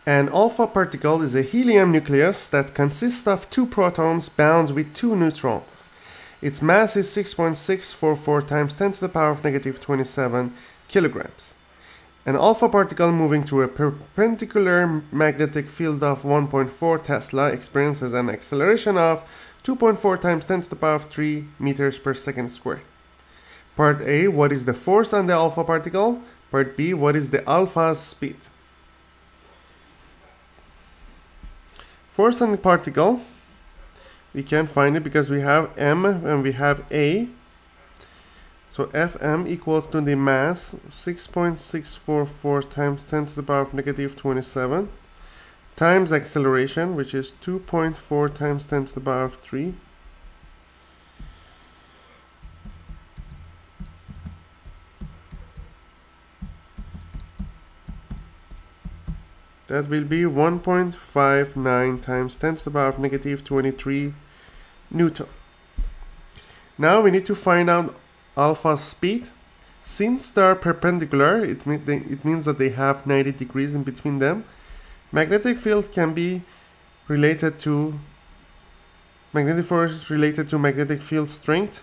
An alpha particle is a helium nucleus that consists of 2 protons bound with 2 neutrons. Its mass is 6.644 times 10 to the power of negative 27 kilograms. An alpha particle moving through a perpendicular magnetic field of 1.4 Tesla experiences an acceleration of 2.4 times 10 to the power of 3 meters per second squared. Part A, what is the force on the alpha particle? Part B, what is the alpha's speed? Force on the particle, we can find it because we have m and we have a. So Fm equals to the mass 6.644 times 10 to the power of negative 27 times acceleration, which is 2.4 times 10 to the power of 3. That will be 1.59 times 10 to the power of negative 23 Newton. Now we need to find out alpha's speed. Since they are perpendicular, it means that they have 90 degrees in between them. Magnetic field can be related to magnetic force related to magnetic field strength,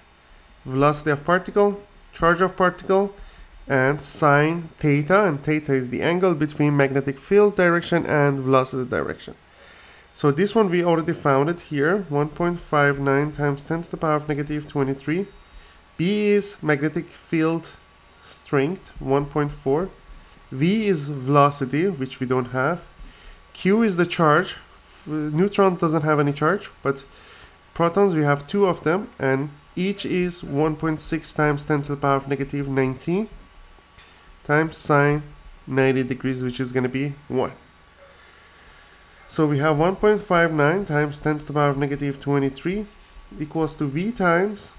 velocity of particle, charge of particle, and sine theta, and theta is the angle between magnetic field direction and velocity direction. So this one we already found it here, 1.59 times 10 to the power of negative 23. B is magnetic field strength, 1.4. V is velocity, which we don't have. Q is the charge. Neutron doesn't have any charge, but protons, we have 2 of them, and each is 1.6 times 10 to the power of negative 19 times sine 90 degrees, which is going to be 1. So we have 1.59 times 10 to the power of negative 23 equals to V times,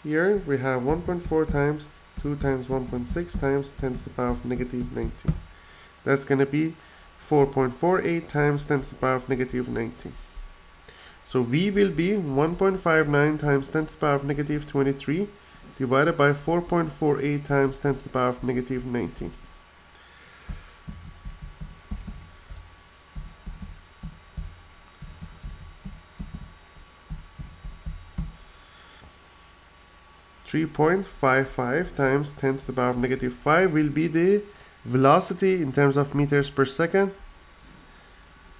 here we have 1.4 times 2 times 1.6 times 10 to the power of negative 19. That's going to be 4.48 times 10 to the power of negative 19. So V will be 1.59 times 10 to the power of negative 23 divided by 4.48 times 10 to the power of negative 19. .55 times 10 to the power of negative 5 will be the velocity in terms of meters per second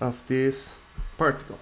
of this particle.